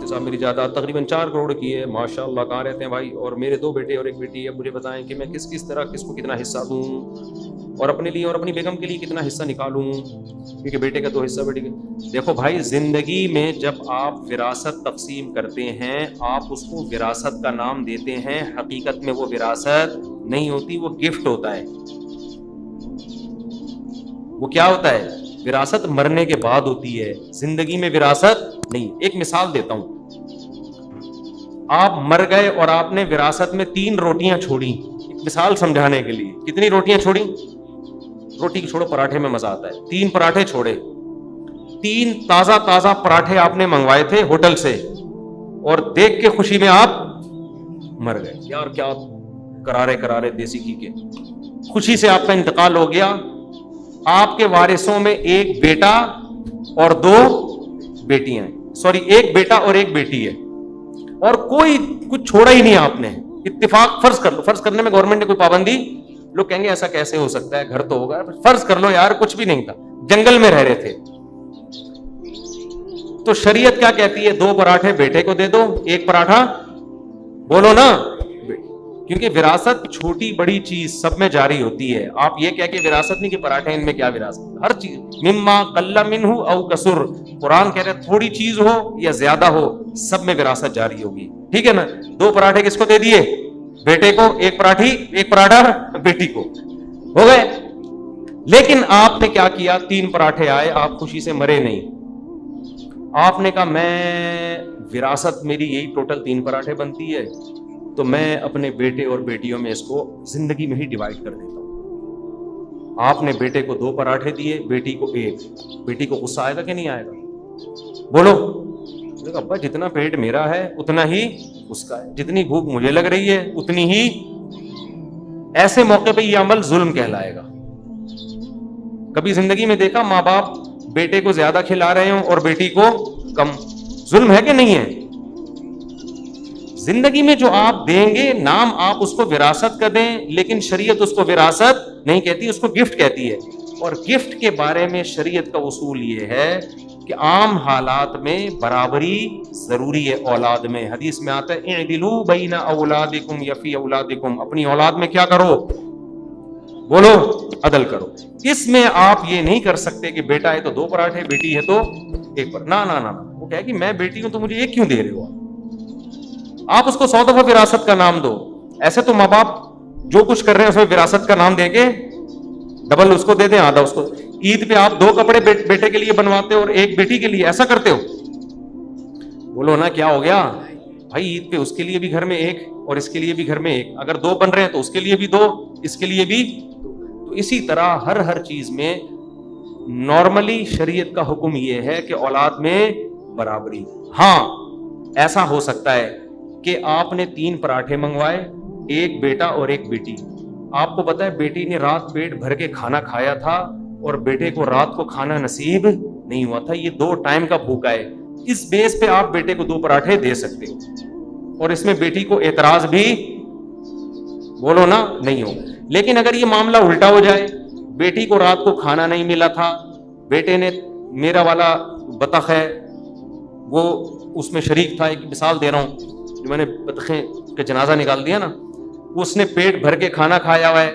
صاحب میری جائیداد تقریباً 4 کروڑ کی ہے، ماشاء اللہ، کہاں رہتے ہیں بھائی؟ اور میرے 2 بیٹے اور 1 بیٹی ہے، مجھے بتائیں کہ میں کس طرح کس کو کتنا حصہ دوں، اور اپنے لیے اور اپنی بیگم کے لیے کتنا حصہ نکالوں، کیونکہ بیٹے کا 2 حصہ بیٹی کا۔ دیکھو بھائی، زندگی میں جب آپ وراثت تقسیم کرتے ہیں، آپ اس کو وراثت کا نام دیتے ہیں، حقیقت میں وہ وراثت نہیں ہوتی، وہ گفٹ ہوتا ہے۔ وہ کیا ہوتا ہے؟ وراثت مرنے کے بعد ہوتی ہے، زندگی میں وراثت نہیں۔ ایک مثال دیتا ہوں، آپ مر گئے اور آپ نے وراثت میں 3 روٹیاں چھوڑی، ایک مثال سمجھانے کے لیے۔ کتنی روٹیاں چھوڑی؟ روٹی کی چھوڑو، پراٹھے میں مزہ آتا ہے۔ 3 پراٹھے چھوڑے، 3 تازہ پراٹھے آپ نے منگوائے تھے ہوٹل سے، اور دیکھ کے خوشی میں آپ مر گئے۔ یار کیا کرارے دیسی گھی کے، خوشی سے آپ کا انتقال ہو گیا۔ آپ کے وارثوں میں 1 بیٹا اور 2 بیٹیاں ہیں، سوری 1 بیٹا اور 1 بیٹی ہے، اور کوئی کچھ چھوڑا ہی نہیں آپ نے۔ اتفاق فرض کر لو، فرض کرنے میں گورنمنٹ نے کوئی پابندی، لوگ کہیں گے ایسا کیسے ہو سکتا ہے، گھر تو ہوگا، فرض کر لو یار کچھ بھی نہیں تھا، جنگل میں رہ رہے تھے، تو شریعت کیا کہتی ہے؟ 2 پراٹھے بیٹے کو دے دو، 1 پراٹھا، بولو نا، کیونکہ وراثت چھوٹی بڑی چیز سب میں جاری ہوتی ہے۔ آپ یہ کہہ کے وراثت نہیں کہ پراٹھے ان میں کیا وراثت، ہر چیز مما قل منہ او کثر، قرآن کہہ رہے تھوڑی چیز ہو یا زیادہ ہو، سب میں وراثت جاری ہوگی، ٹھیک ہے نا؟ 2 پراٹھے کس کو دے دیے؟ بیٹے کو، 1 پراٹھا بیٹی کو، ہو گئے۔ لیکن آپ نے کیا کیا؟ 3 پراٹھے آئے، آپ خوشی سے مرے نہیں، آپ نے کہا میں وراثت میری یہی ٹوٹل 3 پراٹھے بنتی ہے، تو میں اپنے بیٹے اور بیٹیوں میں اس کو زندگی میں ہی ڈیوائڈ کر دیتا ہوں۔ آپ نے بیٹے کو 2 پراٹھے دیے، بیٹی کو 1۔ بیٹی کو غصہ آئے گا کہ نہیں آئے گا؟ بولو۔ ابا جتنا پیٹ میرا ہے اتنا ہی اس کا ہے، جتنی بھوک مجھے لگ رہی ہے اتنی ہی۔ ایسے موقع پہ یہ عمل ظلم کہلائے گا۔ کبھی زندگی میں دیکھا ماں باپ بیٹے کو زیادہ کھلا رہے ہوں اور بیٹی کو کم؟ ظلم ہے کہ نہیں ہے؟ زندگی میں جو آپ دیں گے نام، آپ اس کو وراثت کا دیں، لیکن شریعت اس کو وراثت نہیں کہتی، اس کو گفٹ کہتی ہے۔ اور گفٹ کے بارے میں شریعت کا اصول یہ ہے کہ عام حالات میں برابری ضروری ہے اولاد میں۔ حدیث میں آتا ہے اعدلوا بین اولادکم یا فی اولادکم، اپنی اولاد میں کیا کرو؟ بولو، عدل کرو۔ اس میں آپ یہ نہیں کر سکتے کہ بیٹا ہے تو 2 پراٹھے، بیٹی ہے تو 1 پر، نہ وہ کہے کہ میں بیٹی ہوں تو مجھے 1 کیوں دے رہے ہو؟ آپ اس کو 100 دفعہ وراثت کا نام دو۔ ایسے تو ماں باپ جو کچھ کر رہے ہیں اس میں وراثت کا نام دے کے ڈبل اس کو دے دیں، آدھا اس کو۔ عید پہ آپ 2 کپڑے بیٹے کے لیے بنواتے ہو اور 1 بیٹی کے لیے، ایسا کرتے ہو؟ بولو نا، کیا ہو گیا بھائی؟ عید پہ اس کے لیے بھی گھر میں 1 اور اس کے لیے بھی گھر میں 1، اگر 2 بن رہے ہیں تو اس کے لیے بھی 2، اس کے لیے بھی 2۔ تو اسی طرح ہر چیز میں نارملی شریعت کا حکم یہ ہے کہ اولاد میں برابری۔ ہاں ایسا ہو سکتا ہے کہ آپ نے 3 پراٹھے منگوائے، 1 بیٹا اور 1 بیٹی۔ آپ کو پتا ہے بیٹی نے رات پیٹ بھر کے کھانا کھایا تھا اور بیٹے کو رات کو کھانا نصیب نہیں ہوا تھا، یہ 2 ٹائم کا بھوکا ہے۔ اس بیس پہ آپ بیٹے کو 2 پراٹھے دے سکتے ہو، اور اس میں بیٹی کو اعتراض بھی، بولو نا، نہیں ہو۔ لیکن اگر یہ معاملہ الٹا ہو جائے، بیٹی کو رات کو کھانا نہیں ملا تھا، بیٹے نے، میرا والا بطخ ہے وہ اس میں شریک تھا، ایک مثال دے رہا ہوں، جو میں نے بطخیں کا جنازہ نکال دیا نا، اس نے پیٹ بھر کے کھانا کھایا ہوا ہے،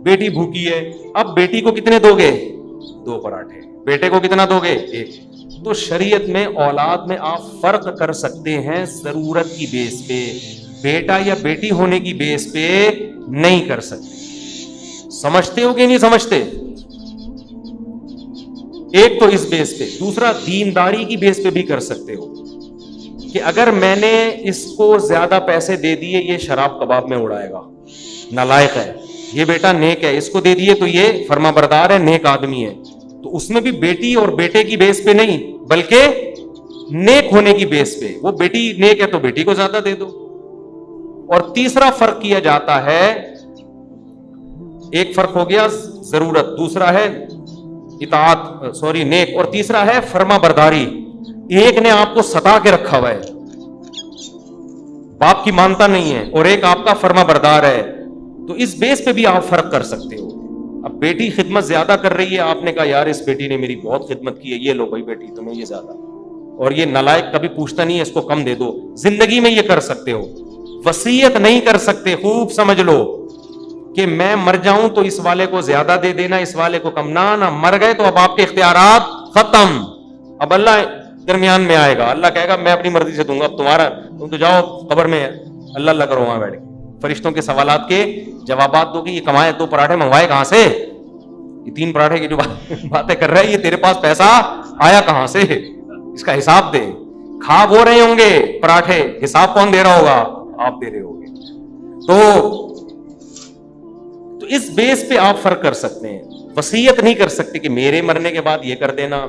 بیٹی بھوکی ہے، اب بیٹی کو کتنے دو گے؟ 2 پراٹھے، بیٹے کو کتنا دو گے؟ 1۔ تو شریعت میں اولاد میں آپ فرق کر سکتے ہیں ضرورت کی بیس پہ، بیٹا یا بیٹی ہونے کی بیس پہ نہیں کر سکتے۔ سمجھتے ہو کہ نہیں سمجھتے؟ ایک تو اس بیس پہ، دوسرا دینداری کی بیس پہ بھی کر سکتے ہو کہ اگر میں نے اس کو زیادہ پیسے دے دیے یہ شراب کباب میں اڑائے گا، نالائق ہے، یہ بیٹا نیک ہے، اس کو دے دیے تو یہ فرما بردار ہے، نیک آدمی ہے، تو اس میں بھی بیٹی اور بیٹے کی بیس پہ نہیں بلکہ نیک ہونے کی بیس پہ، وہ بیٹی نیک ہے تو بیٹی کو زیادہ دے دو۔ اور تیسرا فرق کیا جاتا ہے، ایک فرق ہو گیا ضرورت، دوسرا ہے اطاعت، نیک، اور تیسرا ہے فرما برداری۔ ایک نے آپ کو ستا کے رکھا ہوا ہے، باپ کی مانتا نہیں ہے، اور ایک آپ کا فرما بردار ہے، تو اس بیس پہ بھی آپ فرق کر سکتے ہو۔ اب بیٹی خدمت زیادہ کر رہی ہے، آپ نے کہا یار اس بیٹی نے میری بہت خدمت کی ہے، یہ لو بھائی بیٹی تمہیں یہ زیادہ، اور یہ نالائق کبھی پوچھتا نہیں ہے اس کو کم دے دو. زندگی میں یہ کر سکتے ہو, وصیت نہیں کر سکتے. خوب سمجھ لو کہ میں مر جاؤں تو اس والے کو زیادہ دے دینا, اس والے کو کم. نہ مر گئے تو اب آپ کے اختیارات ختم. اب اللہ درمیان میں آئے گا, اللہ کہے گا میں اپنی مرضی سے دوں گا, اب تمہارا تم تو جاؤ قبر میں اللہ اللہ کرو وہاں بیٹھ کے, فرشتوں کے سوالات کے جوابات دو. کہ یہ کمائے 2 پراٹھے منگوائے کہاں سے, یہ 3 پراٹھے کی جو باتیں کر رہے ہیں, یہ تیرے پاس پیسہ آیا کہاں سے, اس کا حساب دے. کھا وہ رہے ہوں گے پراٹھے, حساب کون دے رہا ہوگا, آپ دے رہے ہوں گے. تو اس بیس پہ آپ فرق کر سکتے ہیں. وصیت نہیں کر سکتے کہ میرے مرنے کے بعد یہ کر دینا.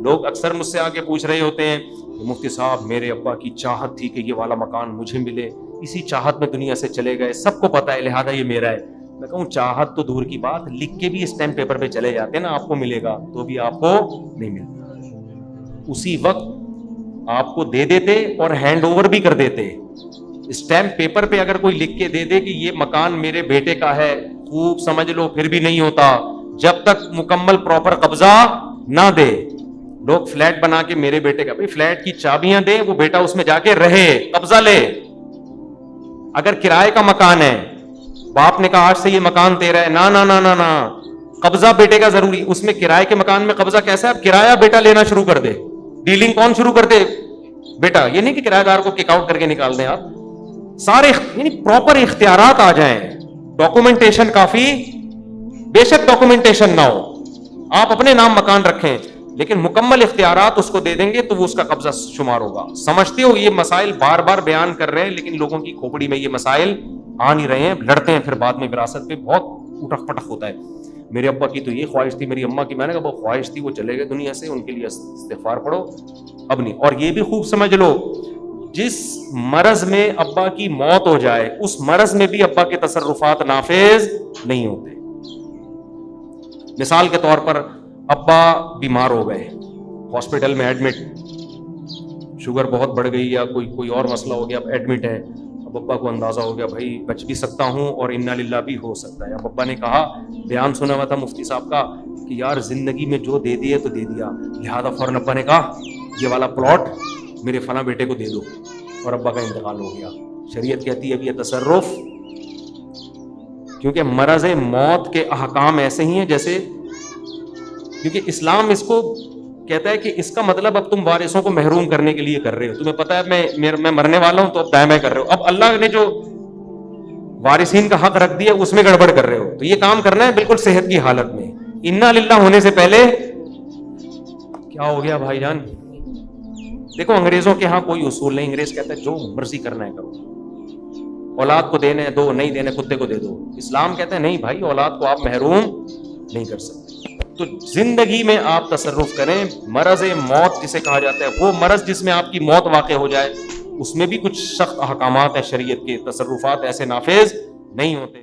لوگ اکثر مجھ سے آگے پوچھ رہے ہوتے ہیں مفتی صاحب میرے ابا کی چاہت تھی کہ یہ والا مکان مجھے ملے, اسی چاہت میں دنیا سے چلے گئے, سب کو پتا ہے لہذا یہ میرا ہے. میں کہوں چاہت تو دور کی بات, لکھ کے بھی اسٹیمپ پیپر پہ چلے جاتے ہیں نا, آپ کو ملے گا تو بھی آپ کو نہیں ملتا. اسی وقت آپ کو دے دیتے اور ہینڈ اوور بھی کر دیتے. اسٹیمپ پیپر پہ اگر کوئی لکھ کے دے دے کہ یہ مکان میرے بیٹے کا ہے, خوب سمجھ لو پھر بھی نہیں ہوتا جب تک مکمل پراپر قبضہ نہ دے. لوگ فلیٹ بنا کے میرے بیٹے کا, بھائی فلیٹ کی چابیاں دے, وہ بیٹا اس میں جا کے رہے, قبضہ لے. اگر کرائے کا مکان ہے, باپ نے کہا آج سے یہ مکان تیرا ہے, نا نا نا نا نا, قبضہ بیٹے کا ضروری. اس میں کرائے کے مکان میں قبضہ کیسا ہے, کرایہ بیٹا لینا شروع کر دے. ڈیلنگ کون شروع کر دے, بیٹا. یہ نہیں کہ کرایہ دار کو کک آؤٹ کر کے نکال دیں آپ. سارے یعنی پراپر اختیارات آ جائیں. ڈاکومنٹیشن کافی, بے شک ڈاکومنٹیشن نہ ہو, آپ اپنے نام مکان رکھیں, لیکن مکمل اختیارات اس کو دے دیں گے تو وہ اس کا قبضہ شمار ہوگا. سمجھتے ہو یہ مسائل بار بار بیان کر رہے ہیں, لیکن لوگوں کی کھوپڑی میں یہ مسائل آ نہیں رہے ہیں, لڑتے ہیں پھر بعد میں وراثت پہ بہت اٹک پٹک ہوتا ہے. میرے ابا کی تو یہ خواہش تھی, میری اماں کی, میں نے کہا وہ خواہش تھی, وہ چلے گئے دنیا سے, ان کے لیے استغفار پڑھو اب نہیں. اور یہ بھی خوب سمجھ لو جس مرض میں ابا کی موت ہو جائے اس مرض میں بھی ابا کے تصرفات نافذ نہیں ہوتے. مثال کے طور پر ابا بیمار ہو گئے, ہاسپٹل میں ایڈمٹ, شوگر بہت بڑھ گئی یا کوئی اور مسئلہ ہو گیا, اب ایڈمٹ ہے. اب ابا کو اندازہ ہو گیا بھائی بچ بھی سکتا ہوں اور انا للہ بھی ہو سکتا ہے. اب ابا نے کہا, بیان سنا ہوا تھا مفتی صاحب کا کہ یار زندگی میں جو دے دیا تو دے دیا, لہذا فوراً ابا نے کہا یہ والا پلاٹ میرے فلاں بیٹے کو دے دو, اور ابا کا انتقال ہو گیا. شریعت کہتی ہے اب یہ تصرف, کیونکہ مرض موت کے احکام ایسے ہی ہیں جیسے, کیونکہ اسلام اس کو کہتا ہے کہ اس کا مطلب اب تم وارثوں کو محروم کرنے کے لیے کر رہے ہو. تمہیں پتا ہے میں مرنے والا ہوں تو اب دائیں کر رہے ہو, اب اللہ نے جو وارثین کا حق رکھ دیا اس میں گڑبڑ کر رہے ہو. تو یہ کام کرنا ہے بالکل صحت کی حالت میں, انا للہ ہونے سے پہلے. کیا ہو گیا بھائی جان؟ دیکھو انگریزوں کے ہاں کوئی اصول نہیں, انگریز کہتا ہے جو مرضی کرنا ہے کرو, اولاد کو دینے دو, نہیں دینے کتے کو دے دو. اسلام کہتا ہے نہیں بھائی, اولاد کو آپ محروم نہیں کر سکتے. تو زندگی میں آپ تصرف کریں. مرض موت جسے کہا جاتا ہے, وہ مرض جس میں آپ کی موت واقع ہو جائے, اس میں بھی کچھ سخت احکامات ہیں شریعت کے, تصرفات ایسے نافذ نہیں ہوتے.